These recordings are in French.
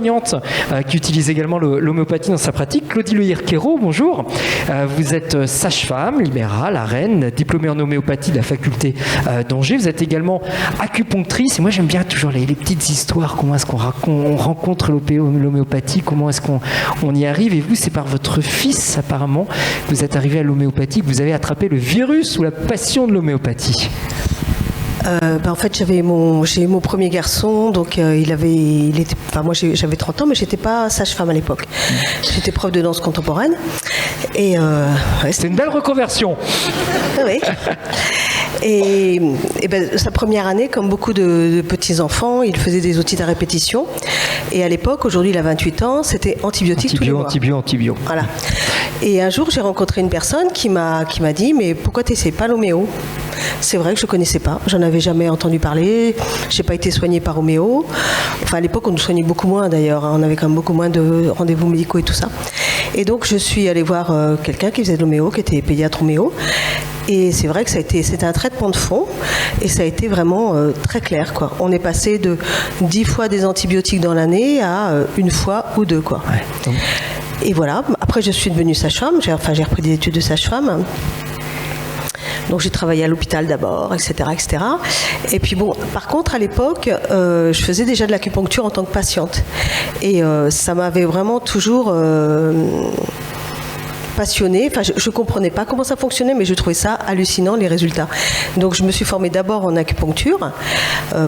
soignante qui utilise également l'homéopathie dans sa pratique. Claudie Le Hirquero, bonjour. Vous êtes sage-femme libérale à Rennes, diplômée en homéopathie de la faculté d'Angers. Vous êtes également acupunctrice. Et moi, j'aime bien toujours les petites histoires. Comment est-ce qu'on rencontre l'homéopathie? Comment est-ce qu'on y arrive? Et vous, c'est par votre fils, apparemment, que vous êtes arrivé à l'homéopathie, que vous avez attrapé le virus ou la passion de l'homéopathie. En fait, j'ai eu mon premier garçon, donc moi j'avais 30 ans, mais j'étais pas sage-femme à l'époque. J'étais prof de danse contemporaine. Et c'est une belle reconversion. Oui. Et sa première année, comme beaucoup de petits enfants, il faisait des otites à répétition. Et à l'époque, aujourd'hui il a 28 ans, c'était antibiotique tous les mois. Antibio. Voilà. Et un jour, j'ai rencontré une personne qui m'a dit, mais pourquoi tu n'essayes pas l'homéo? C'est vrai que je ne connaissais pas, j'en avais jamais entendu parler, je n'ai pas été soignée par homéo. Enfin, à l'époque, on nous soignait beaucoup moins d'ailleurs, on avait quand même beaucoup moins de rendez-vous médicaux et tout ça. Et donc, je suis allée voir quelqu'un qui faisait de l'homéo, qui était pédiatre homéo. Et c'est vrai que c'était un traitement de fond et ça a été vraiment très clair, quoi. On est passé de 10 fois des antibiotiques dans l'année à une fois ou deux, quoi. Ouais. Et voilà, après je suis devenue sage-femme, j'ai repris des études de sage-femme. Donc j'ai travaillé à l'hôpital d'abord, etc., etc. Et puis bon, par contre à l'époque, je faisais déjà de l'acupuncture en tant que patiente. Et ça m'avait vraiment toujours passionnée. Enfin, je comprenais pas comment ça fonctionnait, mais je trouvais ça hallucinant, les résultats. Donc je me suis formée d'abord en acupuncture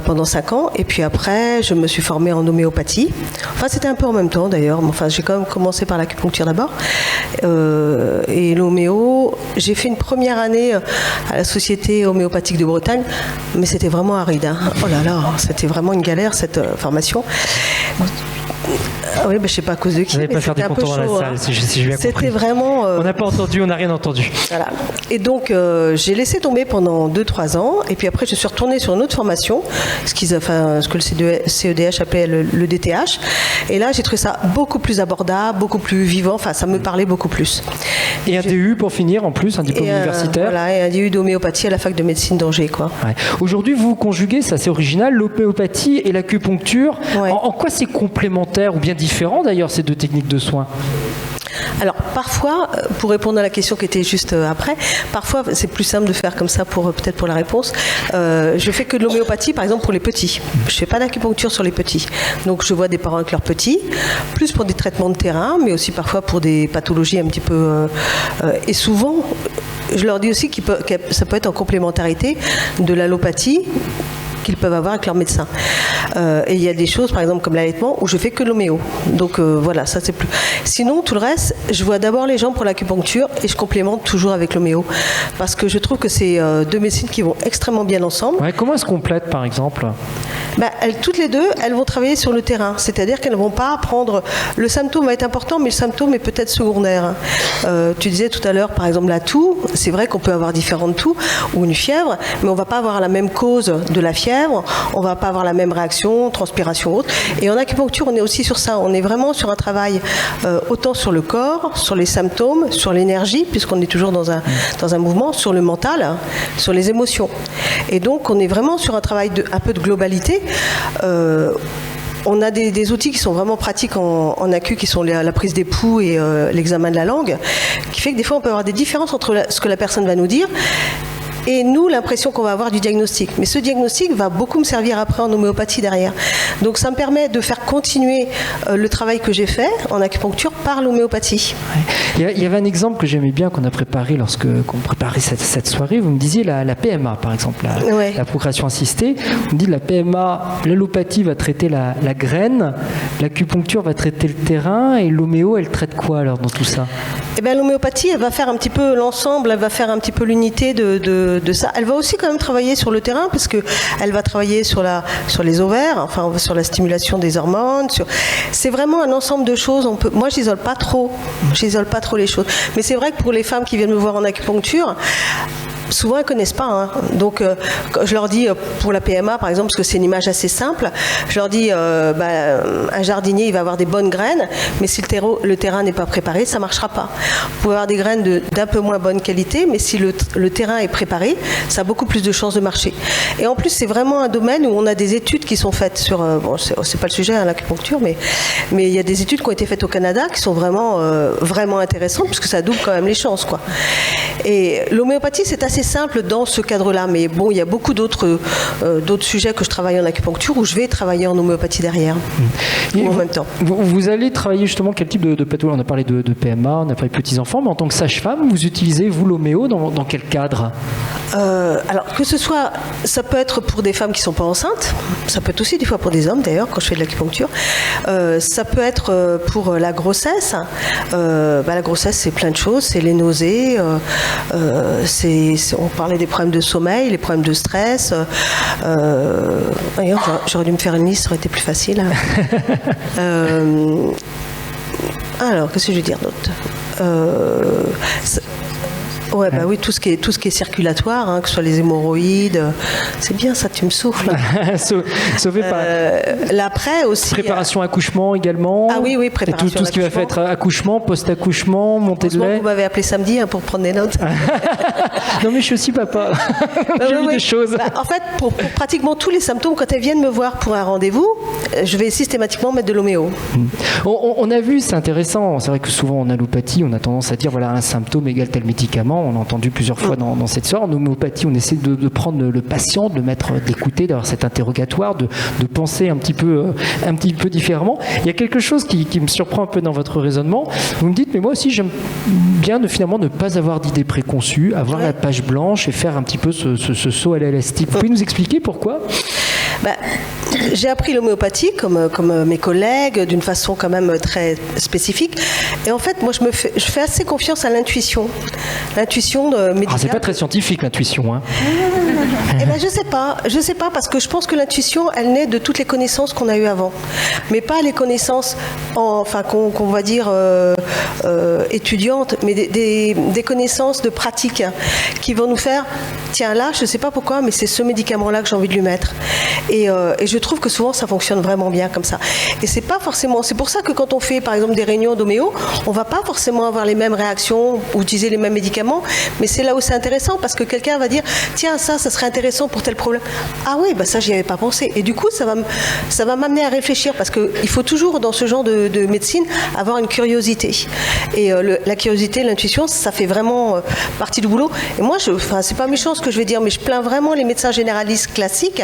pendant 5 ans, et puis après je me suis formée en homéopathie. Enfin, c'était un peu en même temps d'ailleurs, mais enfin, j'ai quand même commencé par l'acupuncture d'abord. Et l'homéo, j'ai fait une première année à la Société homéopathique de Bretagne, mais c'était vraiment aride, hein. Oh là là, c'était vraiment une galère cette formation. Oui, je ne sais pas à cause de qui. Vous n'avez pas faire des contours dans la salle, si j'ai bien compris. C'était vraiment... On n'a pas entendu, on n'a rien entendu. Voilà. Et donc, j'ai laissé tomber pendant 2-3 ans. Et puis après, je suis retournée sur une autre formation, ce que le CEDH appelait le DTH. Et là, j'ai trouvé ça beaucoup plus abordable, beaucoup plus vivant. Enfin, ça me parlait beaucoup plus. Et un DU pour finir, en plus, un diplôme universitaire. Voilà, et un DU d'homéopathie à la fac de médecine d'Angers, quoi. Ouais. Aujourd'hui, vous conjuguez, ça c'est original, l'homéopathie et l'acupuncture. Ouais. En quoi c'est complémentaire ou bien différent d'ailleurs ces deux techniques de soins? Alors parfois, pour répondre à la question qui était juste après, parfois c'est plus simple de faire comme ça peut-être pour la réponse. Je fais que de l'homéopathie par exemple pour les petits. Je fais pas d'acupuncture sur les petits. Donc je vois des parents avec leurs petits, plus pour des traitements de terrain, mais aussi parfois pour des pathologies un petit peu... et souvent, je leur dis aussi que ça peut être en complémentarité de l'allopathie qu'ils peuvent avoir avec leur médecin. Et il y a des choses, par exemple comme l'allaitement, où je fais que l'homéo. Donc voilà, ça c'est plus... Sinon, tout le reste, je vois d'abord les gens pour l'acupuncture et je complémente toujours avec l'homéo. Parce que je trouve que c'est deux médecines qui vont extrêmement bien ensemble. Ouais, comment elles se complètent, par exemple? Toutes les deux, elles vont travailler sur le terrain. C'est-à-dire qu'elles ne vont pas prendre... Le symptôme va être important, mais le symptôme est peut-être secondaire. Tu disais tout à l'heure, par exemple, la toux. C'est vrai qu'on peut avoir différentes toux ou une fièvre, mais on ne va pas avoir la même cause de la fièvre. On ne va pas avoir la même réaction, transpiration ou autre. Et en acupuncture, on est aussi sur ça. On est vraiment sur un travail autant sur le corps, sur les symptômes, sur l'énergie, puisqu'on est toujours dans un mouvement, sur le mental, sur les émotions. Et donc, on est vraiment sur un travail un peu de globalité. On a des outils qui sont vraiment pratiques en acu, qui sont la prise des pouls et l'examen de la langue, qui fait que des fois on peut avoir des différences entre ce que la personne va nous dire et nous, l'impression qu'on va avoir du diagnostic. Mais ce diagnostic va beaucoup me servir après en homéopathie derrière. Donc ça me permet de faire continuer le travail que j'ai fait en acupuncture par l'homéopathie. Ouais. Il y avait un exemple que j'aimais bien qu'on a préparé qu'on préparait cette soirée. Vous me disiez la PMA, par exemple, la procréation assistée. Vous me dites la PMA, l'allopathie va traiter la graine, l'acupuncture va traiter le terrain et l'homéo, elle traite quoi alors dans tout ça? Eh bien, l'homéopathie, elle va faire un petit peu l'ensemble, elle va faire un petit peu l'unité de ça. Elle va aussi quand même travailler sur le terrain parce que elle va travailler sur les ovaires, enfin sur la stimulation des hormones. C'est vraiment un ensemble de choses. Moi, j'isole pas trop les choses. Mais c'est vrai que pour les femmes qui viennent me voir en acupuncture, souvent elles ne connaissent pas. Hein. Donc, je leur dis, pour la PMA par exemple, parce que c'est une image assez simple, je leur dis, un jardinier, il va avoir des bonnes graines, mais si le terrain n'est pas préparé, ça ne marchera pas. Vous pouvez avoir des graines d'un peu moins bonne qualité, mais si le terrain est préparé, ça a beaucoup plus de chances de marcher. Et en plus, c'est vraiment un domaine où on a des études qui sont faites sur, c'est pas le sujet, hein, l'acupuncture, mais il y a des études qui ont été faites au Canada qui sont vraiment, vraiment intéressantes, puisque ça double quand même les chances, quoi. Et l'homéopathie, c'est assez simple dans ce cadre-là, mais bon, il y a beaucoup d'autres sujets que je travaille en acupuncture où je vais travailler en homéopathie derrière, en même temps. Vous allez travailler justement quel type de pathologie? On a parlé de PMA, on a parlé de petits-enfants, mais en tant que sage-femme, vous utilisez, vous, l'homéo dans quel cadre? Alors, que ce soit, ça peut être pour des femmes qui ne sont pas enceintes, ça peut être aussi des fois pour des hommes d'ailleurs, quand je fais de l'acupuncture. Ça peut être pour la grossesse. La grossesse, c'est plein de choses, c'est les nausées, on parlait des problèmes de sommeil, les problèmes de stress. D'ailleurs, j'aurais dû me faire une liste, ça aurait été plus facile. Alors, qu'est-ce que je veux dire d'autre? Ouais, bah oui, tout ce qui est circulatoire, hein, que ce soit les hémorroïdes, c'est bien ça, tu me souffles. Sauvé par. L'après aussi. Préparation accouchement également. Ah oui, préparation. Et tout ce qui va faire être accouchement, post-accouchement, montée de lait. Vous m'avez appelé samedi pour prendre des notes. Non, mais je suis aussi papa. J'ai vu des choses. En fait, pour pratiquement tous les symptômes, quand elles viennent me voir pour un rendez-vous, je vais systématiquement mettre de l'homéo. On a vu, c'est intéressant. C'est vrai que souvent en allopathie, on a tendance à dire voilà, un symptôme égale tel médicament. On a entendu plusieurs fois dans cette histoire. En homéopathie, on essaie de prendre le patient, d'écouter, d'avoir cet interrogatoire, de penser un petit peu différemment. Il y a quelque chose qui me surprend un peu dans votre raisonnement. Vous me dites, mais moi aussi, j'aime bien finalement ne pas avoir d'idées préconçues, avoir la page blanche et faire un petit peu ce saut à l'élastique. Vous pouvez nous expliquer pourquoi ? J'ai appris l'homéopathie comme mes collègues d'une façon quand même très spécifique, et en fait moi je fais assez confiance à l'intuition médicale. C'est pas très scientifique l'intuition, hein. Je sais pas parce que je pense que l'intuition elle naît de toutes les connaissances qu'on a eues avant, mais pas les connaissances qu'on va dire étudiantes, mais des connaissances de pratique qui vont nous faire tiens là je sais pas pourquoi mais c'est ce médicament là que j'ai envie de lui mettre, et je trouve que souvent ça fonctionne vraiment bien comme ça. Et c'est pour ça que quand on fait par exemple des réunions d'homéo, on va pas forcément avoir les mêmes réactions ou utiliser les mêmes médicaments, mais c'est là où c'est intéressant parce que quelqu'un va dire tiens ça serait intéressant pour tel problème. Ah oui, ça j'y avais pas pensé. Et du coup ça va m'amener à réfléchir parce qu'il faut toujours dans ce genre de médecine avoir une curiosité. Et la curiosité, l'intuition, ça fait vraiment partie du boulot. Et moi, c'est pas méchant ce que je vais dire, mais je plains vraiment les médecins généralistes classiques.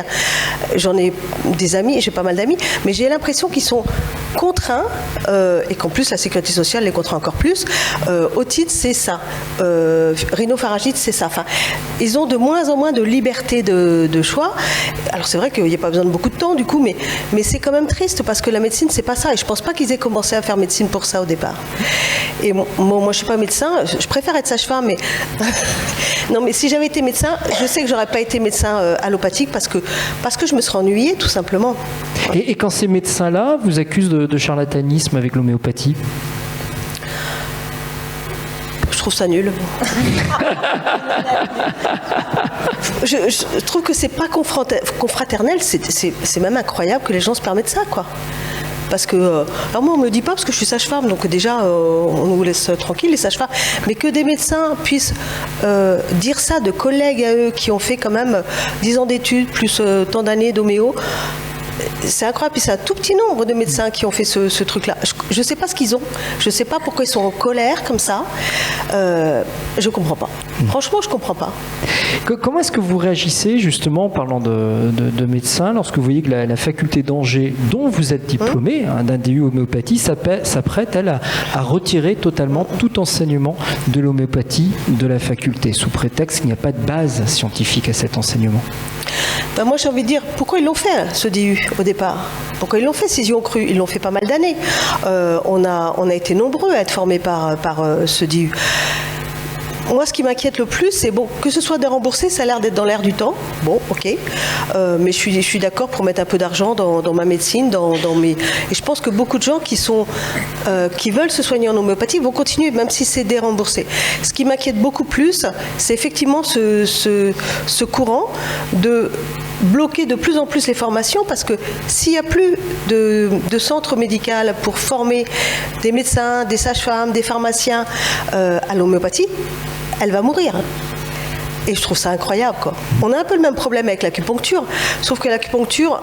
J'en ai des amis, j'ai pas mal d'amis, mais j'ai l'impression qu'ils sont contraints, et qu'en plus la sécurité sociale les contraint encore plus. Otite, c'est ça. Rhinopharyngite, c'est ça. Enfin, ils ont de moins en moins de liberté de choix. Alors c'est vrai qu'il n'y a pas besoin de beaucoup de temps du coup, mais c'est quand même triste parce que la médecine, c'est pas ça. Et je pense pas qu'ils aient commencé à faire médecine pour ça au départ. Et moi je suis pas médecin, je préfère être sage-femme, mais non, mais si j'avais été médecin, je sais que j'aurais pas été médecin allopathique parce que je me serais ennuyée tout simplement. Et quand ces médecins-là vous accusent de charlatanisme avec l'homéopathie? Je trouve ça nul. Je trouve que c'est pas confraternel, c'est même incroyable que les gens se permettent ça, quoi. Parce que, alors moi on me le dit pas parce que je suis sage-femme, donc déjà on nous laisse tranquilles les sages-femmes, mais que des médecins puissent dire ça de collègues à eux qui ont fait quand même 10 ans d'études plus tant d'années d'homéo. C'est incroyable, puis c'est un tout petit nombre de médecins qui ont fait ce truc-là. Je ne sais pas ce qu'ils ont, je ne sais pas pourquoi ils sont en colère comme ça. Je ne comprends pas. Franchement, je ne comprends pas. Comment est-ce que vous réagissez justement en parlant de médecins lorsque vous voyez que la faculté d'Angers, dont vous êtes diplômé, d'un DU homéopathie, s'apprête, elle, à retirer totalement tout enseignement de l'homéopathie de la faculté, sous prétexte qu'il n'y a pas de base scientifique à cet enseignement? Moi j'ai envie de dire, pourquoi ils l'ont fait ce DU au départ? Pourquoi ils l'ont fait s'ils y ont cru? Ils l'ont fait pas mal d'années. On a été nombreux à être formés par ce DU. moi, ce qui m'inquiète le plus, c'est que ce soit déremboursé, ça a l'air d'être dans l'air du temps. Bon, ok. Mais je suis d'accord pour mettre un peu d'argent dans ma médecine, et je pense que beaucoup de gens qui veulent se soigner en homéopathie vont continuer, même si c'est déremboursé. Ce qui m'inquiète beaucoup plus, c'est effectivement ce courant de bloquer de plus en plus les formations, parce que s'il n'y a plus de centre médical pour former des médecins, des sages-femmes, des pharmaciens à l'homéopathie, elle va mourir. Et je trouve ça incroyable, quoi. On a un peu le même problème avec l'acupuncture, sauf que l'acupuncture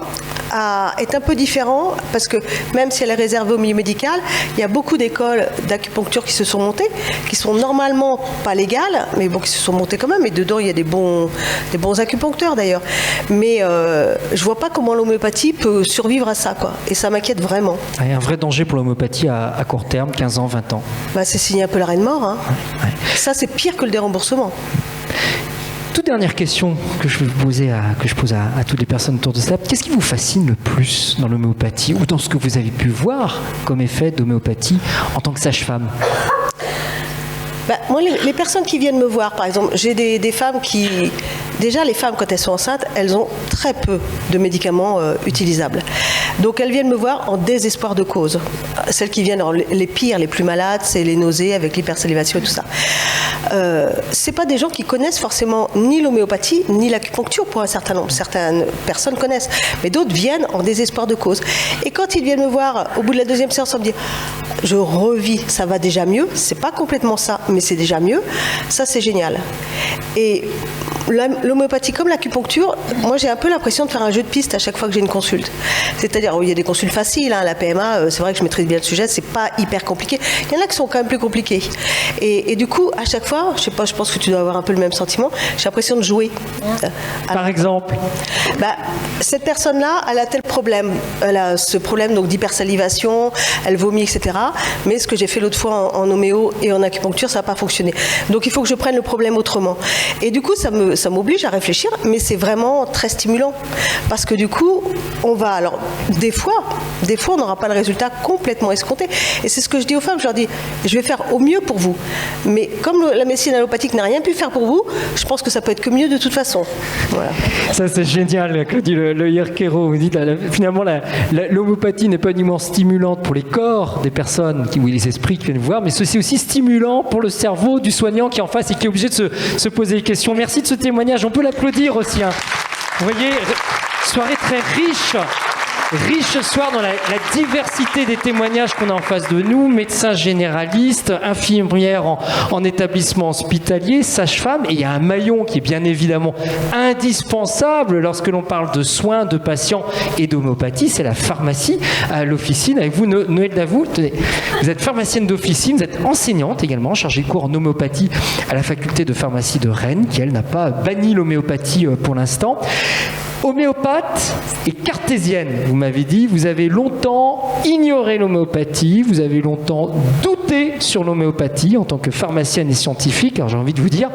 est un peu différent, parce que même si elle est réservée au milieu médical, il y a beaucoup d'écoles d'acupuncture qui se sont montées, qui sont normalement pas légales, mais bon, qui se sont montées quand même, et dedans il y a des bons acupuncteurs d'ailleurs. Mais je vois pas comment l'homéopathie peut survivre à ça, quoi. Et ça m'inquiète vraiment. Il y a un vrai danger pour l'homéopathie à court terme, 15 ans, 20 ans. C'est signer un peu l'arrêt de mort, hein. Ouais. Ça, c'est pire que le déremboursement. Toute dernière question que je pose à toutes les personnes autour de ça. Qu'est-ce qui vous fascine le plus dans l'homéopathie ou dans ce que vous avez pu voir comme effet d'homéopathie en tant que sage-femme ? Moi, les personnes qui viennent me voir, par exemple, j'ai des femmes qui... Déjà, les femmes, quand elles sont enceintes, elles ont très peu de médicaments utilisables. Donc, elles viennent me voir en désespoir de cause. Celles qui viennent, les pires, les plus malades, c'est les nausées avec l'hypersalivation et tout ça. C'est pas des gens qui connaissent forcément ni l'homéopathie, ni l'acupuncture pour un certain nombre. Certaines personnes connaissent, mais d'autres viennent en désespoir de cause. Et quand ils viennent me voir, au bout de la deuxième séance, on me dit « Je revis, ça va déjà mieux ». C'est pas complètement ça, mais c'est déjà mieux. Ça, c'est génial. Et l'homéopathie comme l'acupuncture, moi j'ai un peu l'impression de faire un jeu de piste à chaque fois que j'ai une consulte. C'est-à-dire, il y a des consultes faciles, hein, la PMA, c'est vrai que je maîtrise bien le sujet, c'est pas hyper compliqué. Il y en a qui sont quand même plus compliqués. Et du coup, à chaque fois, je sais pas, je pense que tu dois avoir un peu le même sentiment, j'ai l'impression de jouer. Par exemple cette personne-là, elle a tel problème. Elle a ce problème donc d'hypersalivation, elle vomit, etc. Mais ce que j'ai fait l'autre fois en homéo et en acupuncture, ça n'a pas fonctionné. Donc il faut que je prenne le problème autrement. Et du coup, ça m'oblige à réfléchir, mais c'est vraiment très stimulant. Parce que du coup, on va... Alors, des fois, on n'aura pas le résultat complètement escompté. Et c'est ce que je dis aux femmes, je leur dis, je vais faire au mieux pour vous. Mais comme la médecine allopathique n'a rien pu faire pour vous, je pense que ça peut être que mieux de toute façon. Voilà. Ça, c'est génial, Claudie Le Hierquero. Vous dites, finalement, l'homéopathie n'est pas uniquement stimulante pour les corps des personnes ou les esprits qui viennent voir, mais c'est aussi stimulant pour le cerveau du soignant qui est en face et qui est obligé de se poser des questions. Merci de ce témoignage. On peut l'applaudir aussi. Hein. Vous voyez, soirée très riche ce soir dans la diversité des témoignages qu'on a en face de nous, médecins généralistes, infirmières en établissement hospitalier, sages-femmes, et il y a un maillon qui est bien évidemment indispensable lorsque l'on parle de soins de patients et d'homéopathie, c'est la pharmacie à l'officine. Avec vous, Noël Davout, vous êtes pharmacienne d'officine, vous êtes enseignante également, chargée de cours en homéopathie à la faculté de pharmacie de Rennes, qui elle n'a pas banni l'homéopathie pour l'instant. Homéopathe et cartésienne, vous m'avez dit, vous avez longtemps ignoré l'homéopathie, vous avez longtemps douté sur l'homéopathie en tant que pharmacienne et scientifique. Alors j'ai envie de vous dire,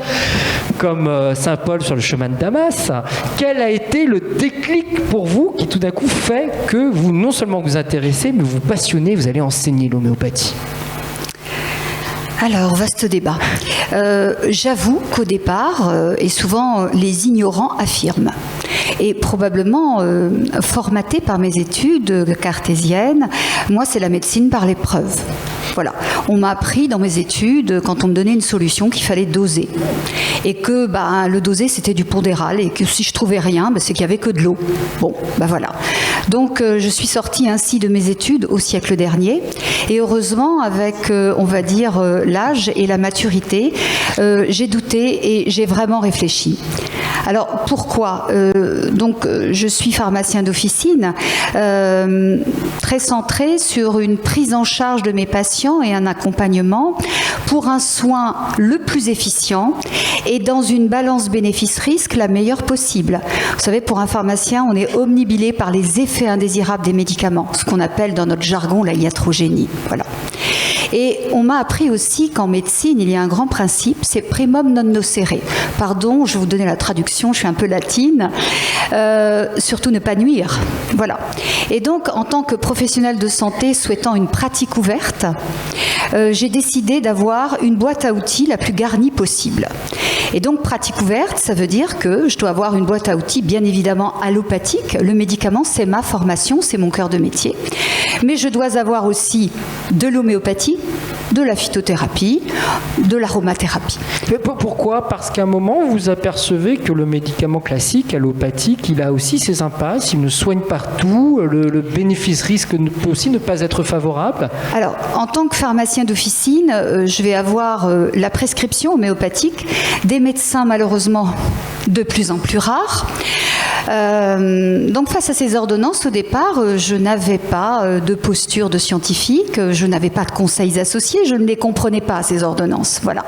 comme Saint Paul sur le chemin de Damas, quel a été le déclic pour vous qui tout d'un coup fait que vous, non seulement vous intéressez, mais vous passionnez, vous allez enseigner l'homéopathie? Alors, vaste débat. J'avoue qu'au départ, et souvent les ignorants affirment, et probablement formaté par mes études cartésiennes, moi c'est la médecine par l'épreuve. Voilà. On m'a appris dans mes études, quand on me donnait une solution, qu'il fallait doser. Et que le doser, c'était du pondéral. Et que si je trouvais rien, c'est qu'il n'y avait que de l'eau. Bon, voilà. Donc, je suis sortie ainsi de mes études au siècle dernier. Et heureusement, avec, on va dire, l'âge et la maturité, j'ai douté et j'ai vraiment réfléchi. Alors, pourquoi donc, je suis pharmacien d'officine, très centré sur une prise en charge de mes patients et un accompagnement pour un soin le plus efficient et dans une balance bénéfice-risque la meilleure possible. Vous savez, pour un pharmacien, on est omnibilé par les effets indésirables des médicaments, ce qu'on appelle dans notre jargon la iatrogénie. Voilà. Et on m'a appris aussi qu'en médecine, il y a un grand principe, c'est primum non nocere. Pardon, je vais vous donner la traduction, je suis un peu latine. Surtout ne pas nuire. Voilà. Et donc, en tant que professionnel de santé souhaitant une pratique ouverte, j'ai décidé d'avoir une boîte à outils la plus garnie possible. Et donc, pratique ouverte, ça veut dire que je dois avoir une boîte à outils, bien évidemment, allopathique. Le médicament, c'est ma formation, c'est mon cœur de métier. Mais je dois avoir aussi de l'homéopathie, de la phytothérapie, de l'aromathérapie. Mais pourquoi ? Parce qu'à un moment, vous apercevez que le médicament classique, allopathique, il a aussi ses impasses, il ne soigne partout, le bénéfice-risque peut aussi ne pas être favorable. Alors, en tant que pharmacien d'officine, je vais avoir la prescription homéopathique des médecins, malheureusement, de plus en plus rares. Donc face à ces ordonnances, au départ, je n'avais pas de posture de scientifique, je n'avais pas de conseils associés, je ne les comprenais pas, ces ordonnances. Voilà.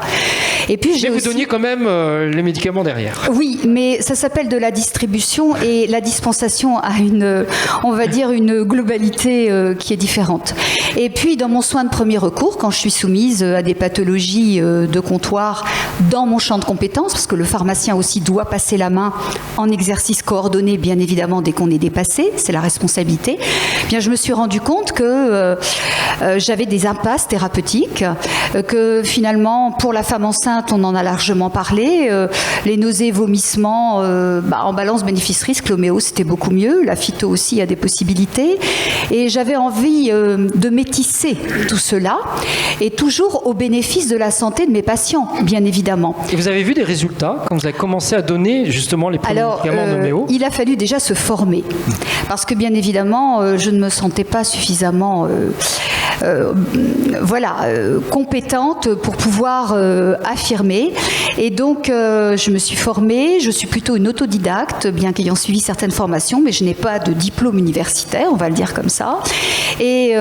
Et puis mais vous donniez quand même les médicaments derrière. Oui, mais ça s'appelle de la distribution et la dispensation a une, on va dire, une globalité qui est différente. Et puis dans mon soin de premier recours, quand je suis soumise à des pathologies de comptoir dans mon champ de compétences, parce que le pharmacien aussi doit passer la main en exercice coordonné, bien évidemment, dès qu'on est dépassé, c'est la responsabilité, eh bien, je me suis rendu compte que j'avais des impasses thérapeutiques, que finalement, pour la femme enceinte, on en a largement parlé, les nausées, vomissements, en balance bénéfice-risque, l'homéo, c'était beaucoup mieux, la phyto aussi a des possibilités, et j'avais envie de métisser tout cela, et toujours au bénéfice de la santé de mes patients, bien évidemment. Et vous avez vu des résultats quand vous avez commencé à donner justement les premiers médicaments d'homéo ? Il a fallu déjà se former, parce que bien évidemment, je ne me sentais pas suffisamment compétente pour pouvoir affirmer. Et donc, je me suis formée, je suis plutôt une autodidacte, bien qu'ayant suivi certaines formations, mais je n'ai pas de diplôme universitaire, on va le dire comme ça. Et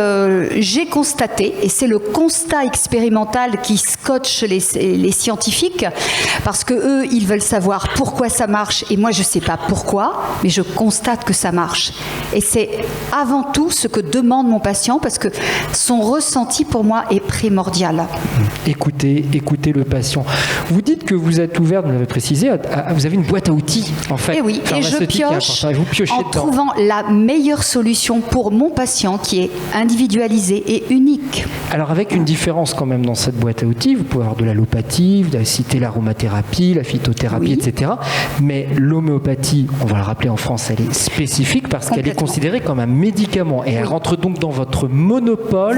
j'ai constaté, et c'est le constat expérimental qui scotche les scientifiques, parce que eux, ils veulent savoir pourquoi ça marche, et moi, je ne sais pas pourquoi, mais je constate que ça marche. Et c'est avant tout ce que demande mon patient, parce que son ressenti, pour moi, est primordial. Écoutez le patient. Vous dites que vous êtes ouverte, vous l'avez précisé, vous avez une boîte à outils, en fait. Et oui, et je pioche en trouvant la meilleure solution pour mon patient, qui est individualisée et unique. Alors, avec une différence quand même dans cette boîte à outils, vous pouvez avoir de l'allopathie, vous avez cité l'aromathérapie, la phytothérapie, oui, etc. Mais l'homéopathie, on va le rappeler en France, elle est spécifique parce qu'elle est considérée comme un médicament et elle rentre donc dans votre monopole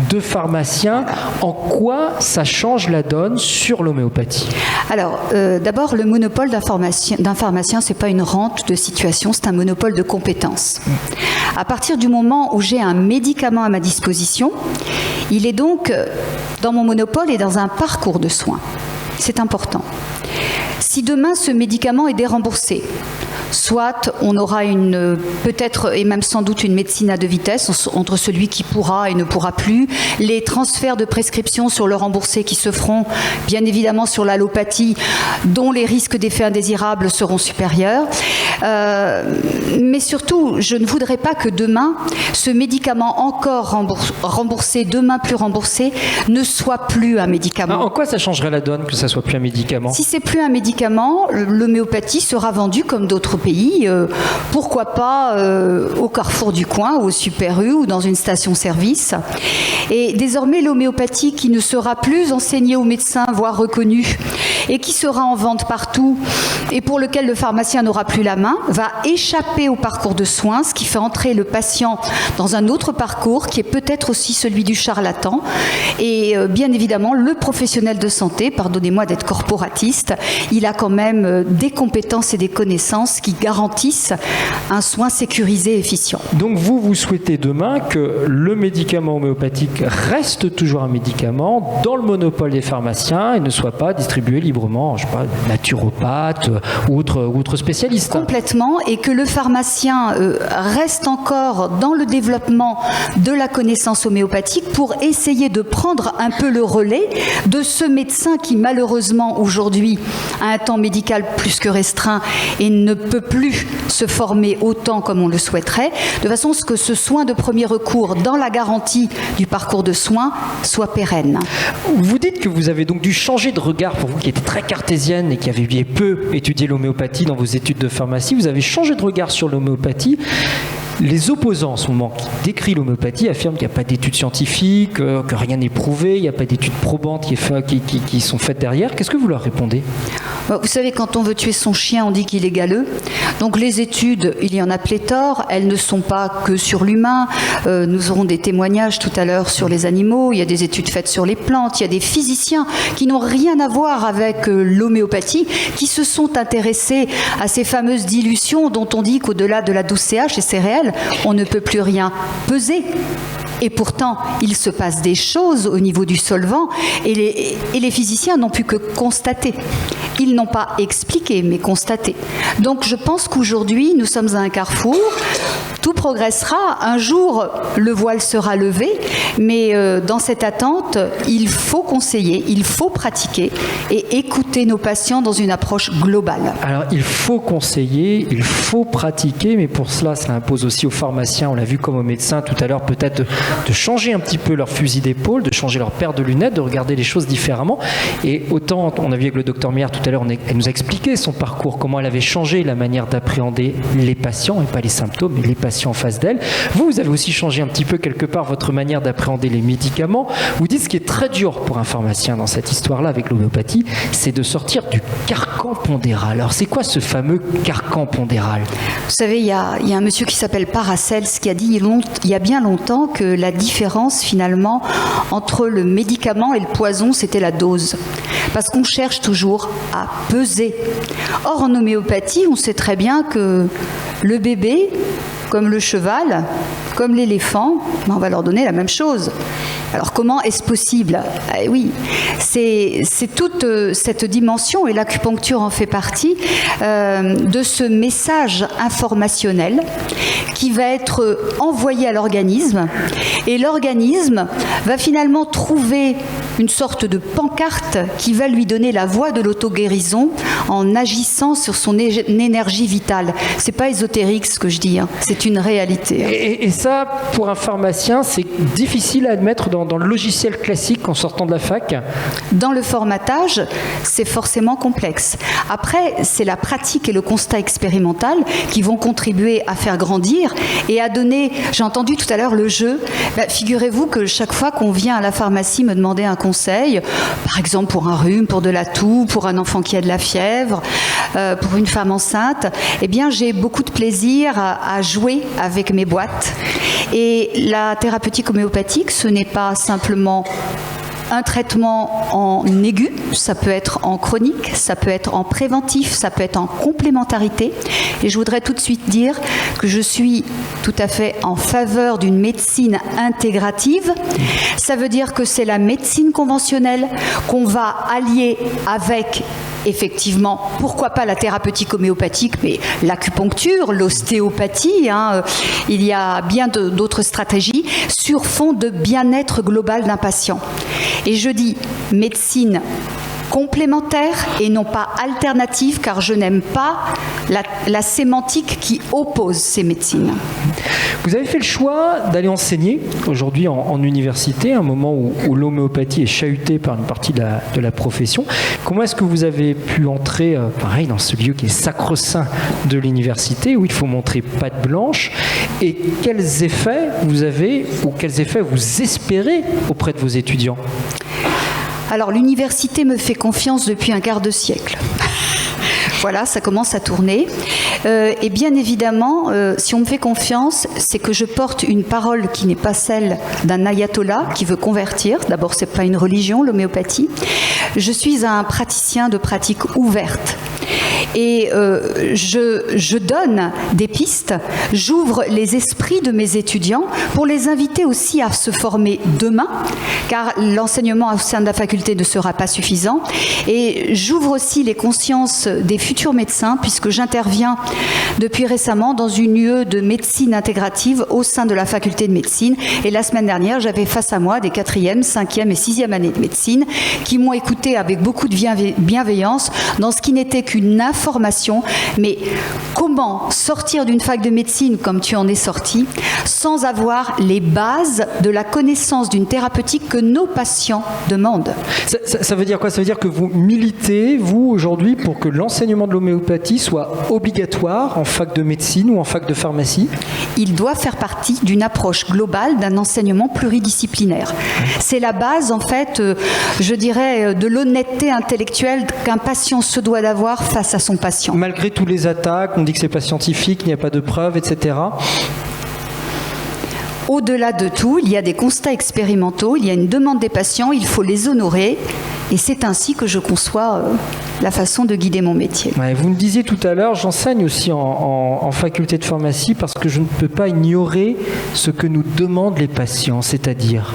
de pharmacien. En quoi ça change la donne sur l'homéopathie ? Alors, d'abord, le monopole d'un pharmacien, c'est pas une rente de situation, c'est un monopole de compétences. À partir du moment où j'ai un médicament à ma disposition, il est donc dans mon monopole et dans un parcours de soins. C'est important. Si demain ce médicament est déremboursé, soit on aura peut-être et même sans doute une médecine à deux vitesses entre celui qui pourra et ne pourra plus, les transferts de prescription sur le remboursé qui se feront bien évidemment sur l'allopathie dont les risques d'effets indésirables seront supérieurs. Mais surtout, je ne voudrais pas que demain, ce médicament encore remboursé, demain plus remboursé, ne soit plus un médicament. En quoi ça changerait la donne que ça soit plus un médicament ? Si c'est plus un médicament, l'homéopathie sera vendue comme d'autres pays, pourquoi pas au Carrefour du coin, ou au Super U, ou dans une station-service. Et désormais, l'homéopathie qui ne sera plus enseignée aux médecins, voire reconnue, et qui sera en vente partout, et pour lequel le pharmacien n'aura plus la main, va échapper au parcours de soins, ce qui fait entrer le patient dans un autre parcours, qui est peut-être aussi celui du charlatan. Et bien évidemment, le professionnel de santé, pardonnez-moi d'être corporatiste, il a quand même des compétences et des connaissances qui garantissent un soin sécurisé et efficient. Donc vous souhaitez demain que le médicament homéopathique reste toujours un médicament dans le monopole des pharmaciens et ne soit pas distribué librement, je ne sais pas, naturopathe ou autre spécialiste. Complètement, et que le pharmacien reste encore dans le développement de la connaissance homéopathique pour essayer de prendre un peu le relais de ce médecin qui malheureusement aujourd'hui a un temps médical plus que restreint et ne peut plus se former autant comme on le souhaiterait, de façon à ce que ce soin de premier recours, dans la garantie du parcours de soins, soit pérenne. Vous dites que vous avez donc dû changer de regard, pour vous qui étiez très cartésienne et qui aviez peu étudié l'homéopathie dans vos études de pharmacie, vous avez changé de regard sur l'homéopathie. Les opposants en ce moment qui décrivent l'homéopathie affirment qu'il n'y a pas d'études scientifiques, que rien n'est prouvé, il n'y a pas d'études probantes qui sont faites derrière. Qu'est-ce que vous leur répondez ? Vous savez, quand on veut tuer son chien, on dit qu'il est galeux. Donc les études, il y en a pléthore. Elles ne sont pas que sur l'humain. Nous aurons des témoignages tout à l'heure sur les animaux. Il y a des études faites sur les plantes. Il y a des physiciens qui n'ont rien à voir avec l'homéopathie, qui se sont intéressés à ces fameuses dilutions dont on dit qu'au-delà de la 12CH, et c'est réel, on ne peut plus rien peser. Et pourtant, il se passe des choses au niveau du solvant et les physiciens n'ont pu que constater. Ils n'ont pas expliqué, mais constaté. Donc je pense qu'aujourd'hui, nous sommes à un carrefour. Tout progressera. Un jour, le voile sera levé, mais dans cette attente, il faut conseiller, il faut pratiquer et écouter nos patients dans une approche globale. Alors, il faut conseiller, il faut pratiquer, mais pour cela, ça impose aussi aux pharmaciens, on l'a vu comme aux médecins tout à l'heure, peut-être de changer un petit peu leur fusil d'épaule, de changer leur paire de lunettes, de regarder les choses différemment. Et autant, on a vu avec le docteur Miard tout à l'heure, elle nous a expliqué son parcours, comment elle avait changé la manière d'appréhender les patients, et pas les symptômes, mais les patients en face d'elle. Vous avez aussi changé un petit peu quelque part votre manière d'appréhender les médicaments. Vous dites ce qui est très dur pour un pharmacien dans cette histoire-là avec l'homéopathie, c'est de sortir du carcan pondéral. Alors c'est quoi ce fameux carcan pondéral ? Vous savez, il y a un monsieur qui s'appelle Paracels qui a dit il y a bien longtemps que la différence finalement entre le médicament et le poison, c'était la dose. Parce qu'on cherche toujours à peser. Or en homéopathie, on sait très bien que le bébé, comme le cheval, comme l'éléphant, on va leur donner la même chose. Alors comment est-ce possible ? Oui, c'est toute cette dimension, et l'acupuncture en fait partie, de ce message informationnel qui va être envoyé à l'organisme. Et l'organisme va finalement trouver une sorte de pancarte qui va lui donner la voie de l'auto-guérison en agissant sur son énergie vitale. C'est pas ésotérique ce que je dis, hein. C'est une réalité. Et ça, pour un pharmacien, c'est difficile à admettre dans le logiciel classique en sortant de la fac ? Dans le formatage, c'est forcément complexe. Après, c'est la pratique et le constat expérimental qui vont contribuer à faire grandir et à donner, j'ai entendu tout à l'heure le jeu, figurez-vous que chaque fois qu'on vient à la pharmacie me demander un conseil, par exemple pour un rhume, pour de la toux, pour un enfant qui a de la fièvre, pour une femme enceinte, eh bien j'ai beaucoup de plaisir à jouer avec mes boîtes. Et la thérapeutique homéopathique, ce n'est pas simplement un traitement en aigu, ça peut être en chronique, ça peut être en préventif, ça peut être en complémentarité. Et je voudrais tout de suite dire que je suis tout à fait en faveur d'une médecine intégrative. Ça veut dire que c'est la médecine conventionnelle qu'on va allier avec, effectivement, pourquoi pas la thérapeutique homéopathique, mais l'acupuncture, l'ostéopathie, il y a bien d'autres stratégies sur fond de bien-être global d'un patient. Et je dis médecine complémentaire et non pas alternative, car je n'aime pas la sémantique qui oppose ces médecines. Vous avez fait le choix d'aller enseigner aujourd'hui en université, à un moment où l'homéopathie est chahutée par une partie de la profession. Comment est-ce que vous avez pu entrer, pareil, dans ce lieu qui est sacro-saint de l'université, où il faut montrer patte blanche, et quels effets vous avez, ou quels effets vous espérez auprès de vos étudiants ? Alors, l'université me fait confiance depuis un quart de siècle. Voilà, ça commence à tourner. Et bien évidemment, si on me fait confiance, c'est que je porte une parole qui n'est pas celle d'un ayatollah qui veut convertir. D'abord, c'est pas une religion, l'homéopathie. Je suis un praticien de pratique ouverte. Et je donne des pistes, j'ouvre les esprits de mes étudiants pour les inviter aussi à se former demain, car l'enseignement au sein de la faculté ne sera pas suffisant. Et j'ouvre aussi les consciences des futurs médecins, puisque j'interviens depuis récemment dans une UE de médecine intégrative au sein de la faculté de médecine. Et la semaine dernière, j'avais face à moi des 4e, 5e et 6e années de médecine qui m'ont écouté avec beaucoup de bienveillance dans ce qui n'était qu'une formation, mais comment sortir d'une fac de médecine comme tu en es sorti sans avoir les bases de la connaissance d'une thérapeutique que nos patients demandent. Ça veut dire quoi? Ça veut dire que vous militez, vous, aujourd'hui, pour que l'enseignement de l'homéopathie soit obligatoire en fac de médecine ou en fac de pharmacie? Il doit faire partie d'une approche globale d'un enseignement pluridisciplinaire. C'est la base, en fait, je dirais, de l'honnêteté intellectuelle qu'un patient se doit d'avoir face à son patient. Malgré tous les attaques, on dit que c'est pas scientifique, il n'y a pas de preuves, etc. Au-delà de tout, il y a des constats expérimentaux, il y a une demande des patients, il faut les honorer. Et c'est ainsi que je conçois la façon de guider mon métier. Ouais, vous me disiez tout à l'heure, j'enseigne aussi en faculté de pharmacie parce que je ne peux pas ignorer ce que nous demandent les patients, c'est-à-dire...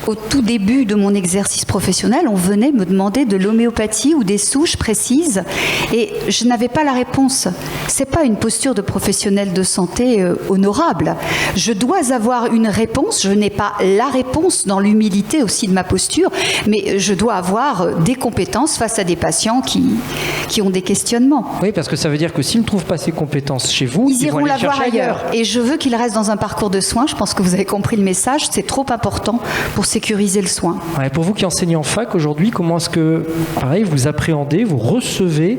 Au tout début de mon exercice professionnel, on venait me demander de l'homéopathie ou des souches précises et je n'avais pas la réponse. Ce n'est pas une posture de professionnel de santé honorable. Je dois avoir une réponse. Je n'ai pas la réponse dans l'humilité aussi de ma posture, mais je dois avoir des compétences face à des patients qui ont des questionnements. Oui, parce que ça veut dire que s'ils ne trouvent pas ces compétences chez vous, ils iront vont la les voir chercher ailleurs. Et je veux qu'ils restent dans un parcours de soins. Je pense que vous avez compris le message. C'est trop important pour sécuriser le soin. Ouais, pour vous qui enseignez en fac aujourd'hui, comment est-ce que, pareil, vous appréhendez, vous recevez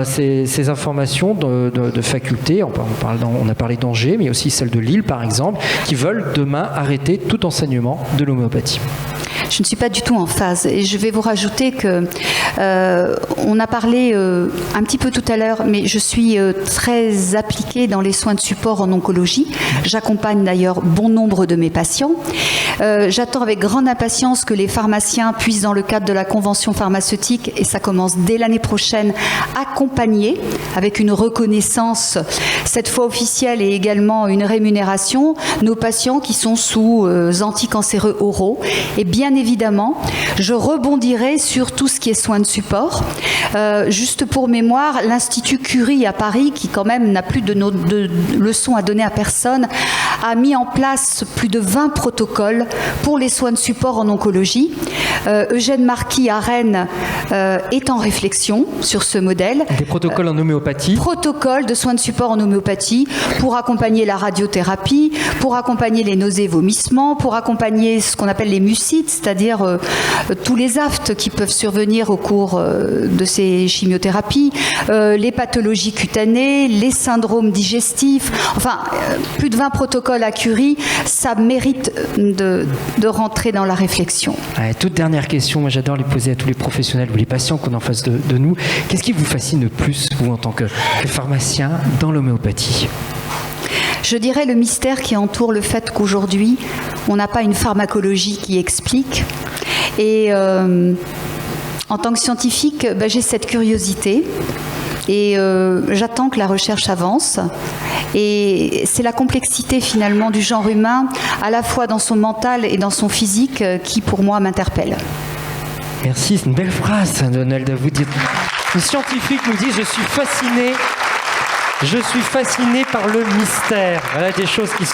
ces informations de facultés, on a parlé d'Angers, mais aussi celle de Lille par exemple, qui veulent demain arrêter tout enseignement de l'homéopathie? Je ne suis pas du tout en phase. Et je vais vous rajouter que on a parlé un petit peu tout à l'heure, mais je suis très appliquée dans les soins de support en oncologie. J'accompagne d'ailleurs bon nombre de mes patients. J'attends avec grande impatience que les pharmaciens puissent, dans le cadre de la convention pharmaceutique, et ça commence dès l'année prochaine, accompagner avec une reconnaissance, cette fois officielle, et également une rémunération, nos patients qui sont sous anticancéreux oraux. Et bien évidemment, je rebondirai sur tout ce qui est soins de support. Juste pour mémoire, l'Institut Curie à Paris, qui quand même n'a plus de leçons à donner à personne, a mis en place plus de 20 protocoles pour les soins de support en oncologie. Eugène Marquis à Rennes est en réflexion sur ce modèle. Des protocoles en homéopathie. Protocoles de soins de support en homéopathie pour accompagner la radiothérapie, pour accompagner les nausées et vomissements, pour accompagner ce qu'on appelle les mucites, c'est-à-dire tous les aftes qui peuvent survenir au cours de ces chimiothérapies, les pathologies cutanées, les syndromes digestifs, enfin plus de 20 protocoles à Curie, ça mérite de rentrer dans la réflexion. Ouais, toute dernière question, moi j'adore les poser à tous les professionnels ou les patients qu'on a en face de nous. Qu'est-ce qui vous fascine le plus, vous en tant que pharmacien, dans l'homéopathie ? Je dirais le mystère qui entoure le fait qu'aujourd'hui, on n'a pas une pharmacologie qui explique. Et en tant que scientifique, j'ai cette curiosité. Et j'attends que la recherche avance. Et c'est la complexité finalement du genre humain, à la fois dans son mental et dans son physique, qui pour moi m'interpelle. Merci, c'est une belle phrase, Donald. Vous dites, le scientifique nous dit, je suis fasciné par le mystère. Voilà des choses qui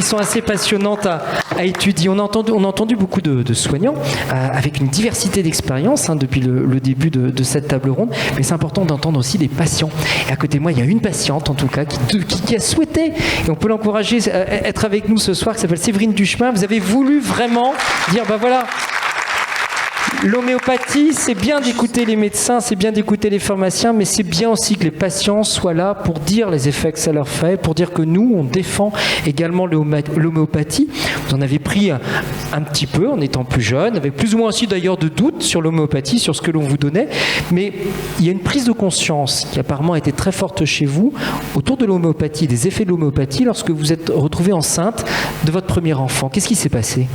sont assez passionnantes à étudier. On a entendu beaucoup de soignants avec une diversité d'expériences depuis le début de cette table ronde, mais c'est important d'entendre aussi des patients. Et à côté de moi, il y a une patiente en tout cas qui a souhaité, et on peut l'encourager à être avec nous ce soir, qui s'appelle Séverine Duchemin. Vous avez voulu vraiment dire, voilà, l'homéopathie, c'est bien d'écouter les médecins, c'est bien d'écouter les pharmaciens, mais c'est bien aussi que les patients soient là pour dire les effets que ça leur fait, pour dire que nous, on défend également l'homéopathie. Vous en avez pris un petit peu en étant plus jeune, avec plus ou moins aussi d'ailleurs de doutes sur l'homéopathie, sur ce que l'on vous donnait, mais il y a une prise de conscience qui apparemment a été très forte chez vous autour de l'homéopathie, des effets de l'homéopathie lorsque vous êtes retrouvée enceinte de votre premier enfant. Qu'est-ce qui s'est passé ?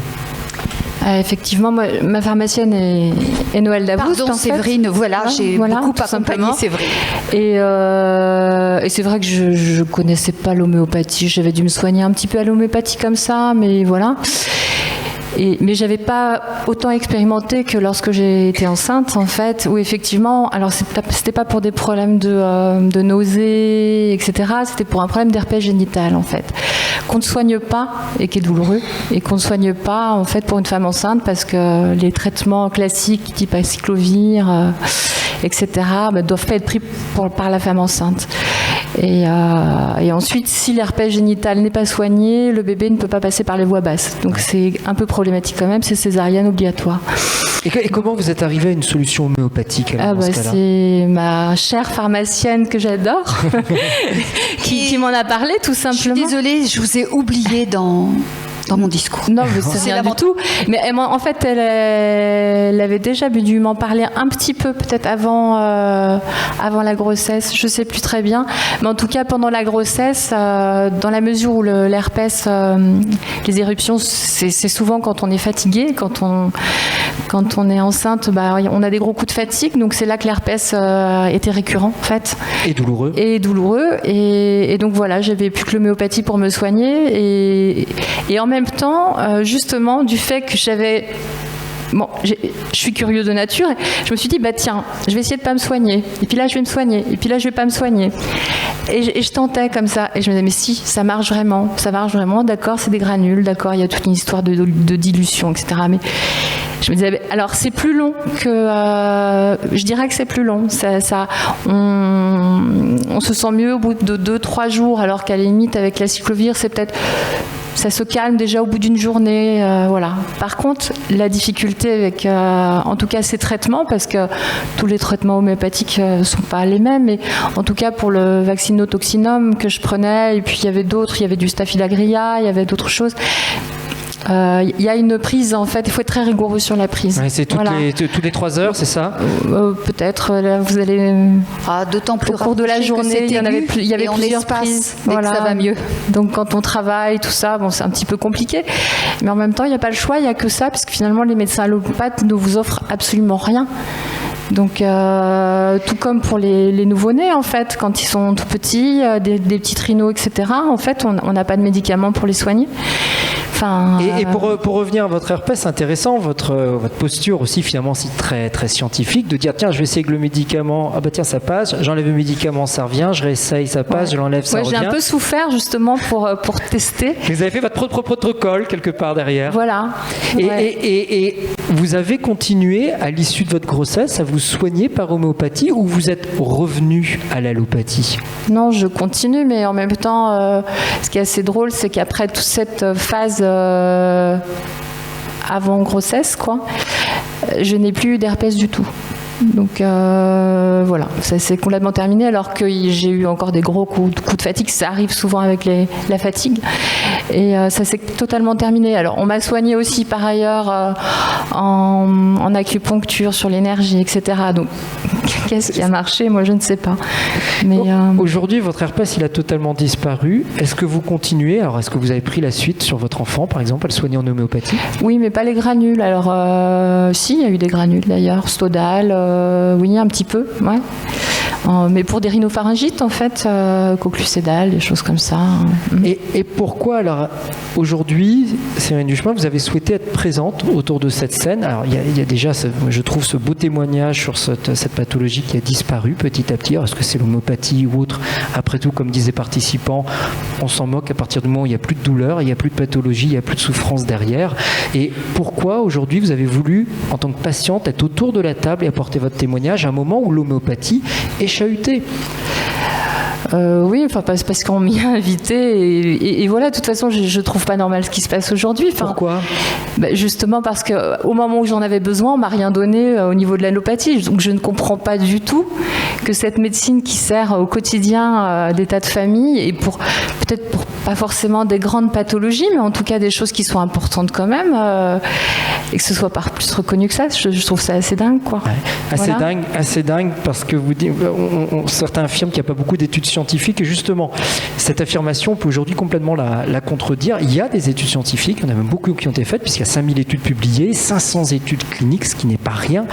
Effectivement, moi, ma pharmacienne est Noël Davoust. Pardon, Séverine, j'ai beaucoup accompagné Séverine. Et c'est vrai que je ne connaissais pas l'homéopathie. J'avais dû me soigner un petit peu à l'homéopathie comme ça, mais voilà. Mais j'avais pas autant expérimenté que lorsque j'ai été enceinte, en fait, où effectivement, alors c'était pas pour des problèmes de nausées, etc. C'était pour un problème d'herpès génital, en fait, qu'on ne soigne pas et qui est douloureux, et qu'on ne soigne pas, en fait, pour une femme enceinte, parce que les traitements classiques, type acyclovir, etc., ne doivent pas être pris par la femme enceinte. Et ensuite, si l'herpès génital n'est pas soigné, le bébé ne peut pas passer par les voies basses. Donc c'est un peu problématique quand même, c'est césarienne obligatoire. Et comment vous êtes arrivé à une solution homéopathique c'est ma chère pharmacienne que j'adore qui m'en a parlé tout simplement. Je suis désolée, je vous ai oublié dans mon discours. Non, mais c'est rien du tout. Mais en fait, elle avait déjà dû m'en parler un petit peu, peut-être avant la grossesse. Je sais plus très bien. Mais en tout cas, pendant la grossesse, dans la mesure où l'herpès, les éruptions, c'est souvent quand on est fatigué, quand on est enceinte, on a des gros coups de fatigue. Donc c'est là que l'herpès était récurrent, en fait. Et douloureux. Et donc voilà, j'avais plus que l'homéopathie pour me soigner. Et en même temps, justement, du fait que j'avais... Bon, je suis curieux de nature, et je me suis dit, tiens, je vais essayer de pas me soigner, et puis là je vais me soigner, et puis là je vais pas me soigner. Et je tentais comme ça, et je me disais, mais si, ça marche vraiment, d'accord, c'est des granules, d'accord, il y a toute une histoire de dilution, etc. Mais je me disais, alors c'est plus long que... je dirais que c'est plus long, on se sent mieux au bout de 2-3 jours, alors qu'à la limite, avec la cyclovir, c'est peut-être... Ça se calme déjà au bout d'une journée, voilà. Par contre, la difficulté avec, en tout cas, ces traitements, parce que tous les traitements homéopathiques ne sont pas les mêmes, mais en tout cas pour le vacciноtoxinum que je prenais, et puis il y avait d'autres, il y avait du Staphylococcus, il y avait d'autres choses. Il y a une prise, en fait, il faut être très rigoureux sur la prise. Ouais, c'est toutes les 3 heures, c'est ça peut-être, là, vous allez... d'autant plus au cours de la journée, il y avait plusieurs prises. Voilà. Ça va mieux. Donc quand on travaille, tout ça, c'est un petit peu compliqué. Mais en même temps, il n'y a pas le choix, il n'y a que ça, parce que finalement, les médecins allopathes ne vous offrent absolument rien. Donc, tout comme pour les nouveau-nés, en fait, quand ils sont tout petits, des petits rhinos, etc., en fait, on n'a pas de médicaments pour les soigner. Et pour revenir à votre herpès, c'est intéressant, votre posture aussi, finalement, c'est très, très scientifique, de dire, tiens, je vais essayer que le médicament, tiens, ça passe, j'enlève le médicament, ça revient, je réessaye, ça passe, je l'enlève, ça revient. J'ai un peu souffert, justement, pour tester. Vous avez fait votre propre protocole, quelque part, derrière. Voilà. Et vous avez continué, à l'issue de votre grossesse, à vous soigner par homéopathie, ou vous êtes revenu à l'allopathie? Non, je continue, mais en même temps, ce qui est assez drôle, c'est qu'après toute cette phase avant grossesse, je n'ai plus eu d'herpès du tout. Donc voilà, ça s'est complètement terminé, alors que j'ai eu encore des gros coups de fatigue. Ça arrive souvent avec la fatigue, et ça s'est totalement terminé. Alors on m'a soigné aussi par ailleurs en acupuncture sur l'énergie, etc. Donc qu'est-ce qui a marché? Moi je ne sais pas. Mais aujourd'hui votre herpès il a totalement disparu. Est-ce que vous continuez? Alors est-ce que vous avez pris la suite sur votre enfant par exemple, à le soigner en homéopathie? Oui, mais pas les granules. Alors si, il y a eu des granules d'ailleurs, Stodal. Oui, un petit peu, ouais. Mais pour des rhinopharyngites, en fait, Coclucédal, des choses comme ça. Et pourquoi, alors, aujourd'hui, Séverine Duchemin, vous avez souhaité être présente autour de cette scène? Alors, il y a déjà, je trouve, ce beau témoignage sur cette pathologie qui a disparu petit à petit. Alors, est-ce que c'est l'homéopathie ou autre? Après tout, comme disaient les participants, on s'en moque à partir du moment où il n'y a plus de douleur, il n'y a plus de pathologie, il n'y a plus de souffrance derrière. Et pourquoi, aujourd'hui, vous avez voulu, en tant que patiente, être autour de la table et apporter votre témoignage à un moment où l'homéopathie est chahutée? Oui, parce qu'on m'y a invité et voilà, de toute façon, je trouve pas normal ce qui se passe aujourd'hui. Pourquoi? Justement parce qu'au moment où j'en avais besoin, on m'a rien donné au niveau de l'allopathie. Donc je ne comprends pas du tout que cette médecine qui sert au quotidien des tas de familles, et peut-être pour pas forcément des grandes pathologies, mais en tout cas des choses qui sont importantes quand même, et que ce soit pas plus reconnu que ça, je trouve ça assez dingue, quoi. Ouais, assez dingue, parce que vous dites, certains affirment qu'il n'y a pas beaucoup d'études scientifiques, et justement, cette affirmation, on peut aujourd'hui complètement la contredire. Il y a des études scientifiques, il y en a même beaucoup qui ont été faites, puisqu'il y a 5000 études publiées, 500 études cliniques, ce qui n'est pas rien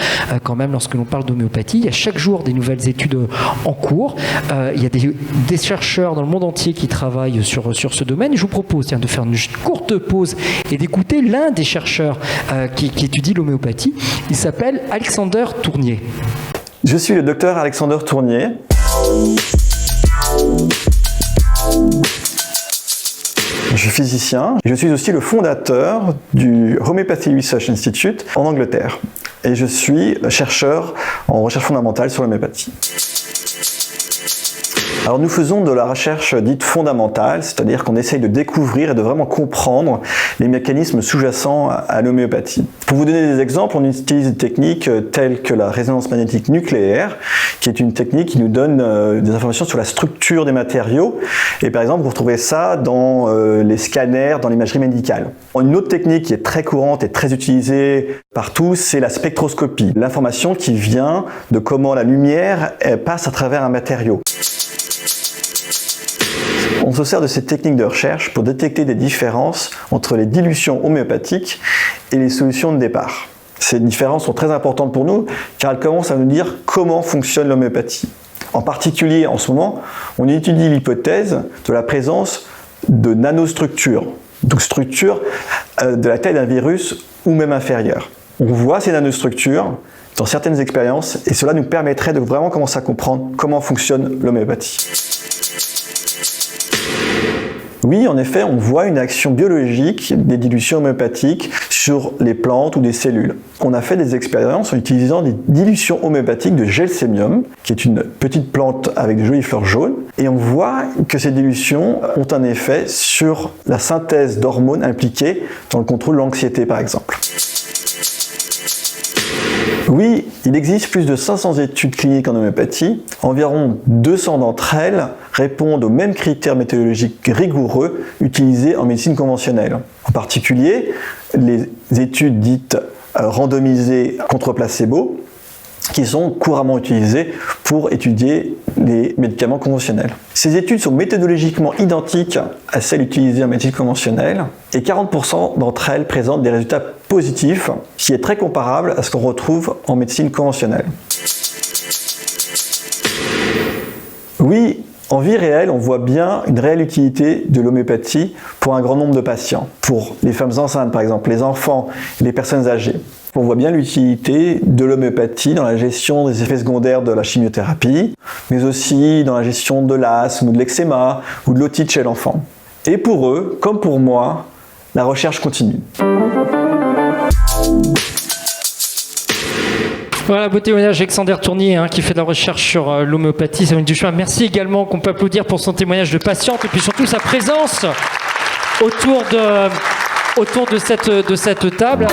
quand même lorsque l'on parle d'homéopathie. Il y a chaque jour des nouvelles études en cours. Il y a des chercheurs dans le monde entier qui travaillent sur ce domaine. Je vous propose de faire une courte pause et d'écouter l'un des chercheurs qui étudie l'homéopathie. Il s'appelle Alexander Tournier. Je suis le docteur Alexander Tournier. suis physicien. Je suis aussi le fondateur du Homeopathy Research Institute en Angleterre. Et je suis chercheur en recherche fondamentale sur l'homéopathie. Alors nous faisons de la recherche dite fondamentale, c'est-à-dire qu'on essaye de découvrir et de vraiment comprendre les mécanismes sous-jacents à l'homéopathie. Pour vous donner des exemples, on utilise des techniques telles que la résonance magnétique nucléaire, qui est une technique qui nous donne des informations sur la structure des matériaux. Et par exemple, vous retrouvez ça dans les scanners, dans l'imagerie médicale. Une autre technique qui est très courante et très utilisée partout, c'est la spectroscopie. L'information qui vient de comment la lumière passe à travers un matériau. On se sert de cette technique de recherche pour détecter des différences entre les dilutions homéopathiques et les solutions de départ. Ces différences sont très importantes pour nous car elles commencent à nous dire comment fonctionne l'homéopathie. En particulier, en ce moment, on étudie l'hypothèse de la présence de nanostructures, donc structures de la taille d'un virus ou même inférieure. On voit ces nanostructures dans certaines expériences et cela nous permettrait de vraiment commencer à comprendre comment fonctionne l'homéopathie. Oui, en effet, on voit une action biologique des dilutions homéopathiques sur les plantes ou des cellules. On a fait des expériences en utilisant des dilutions homéopathiques de gelsémium, qui est une petite plante avec de jolies fleurs jaunes, et on voit que ces dilutions ont un effet sur la synthèse d'hormones impliquées dans le contrôle de l'anxiété, par exemple. Oui, il existe plus de 500 études cliniques en homéopathie. Environ 200 d'entre elles répondent aux mêmes critères méthodologiques rigoureux utilisés en médecine conventionnelle. En particulier, les études dites randomisées contre placebo, qui sont couramment utilisées pour étudier les médicaments conventionnels. Ces études sont méthodologiquement identiques à celles utilisées en médecine conventionnelle et 40% d'entre elles présentent des résultats positifs, ce qui est très comparable à ce qu'on retrouve en médecine conventionnelle. Oui, en vie réelle, on voit bien une réelle utilité de l'homéopathie pour un grand nombre de patients. Pour les femmes enceintes, par exemple, les enfants et les personnes âgées. On voit bien l'utilité de l'homéopathie dans la gestion des effets secondaires de la chimiothérapie, mais aussi dans la gestion de l'asthme ou de l'eczéma ou de l'otite chez l'enfant. Et pour eux, comme pour moi, la recherche continue. Voilà, beau témoignage d'Alexander Tournier qui fait de la recherche sur l'homéopathie. Sabine Duchemin, merci également qu'on peut applaudir pour son témoignage de patiente et puis surtout sa présence autour de cette table.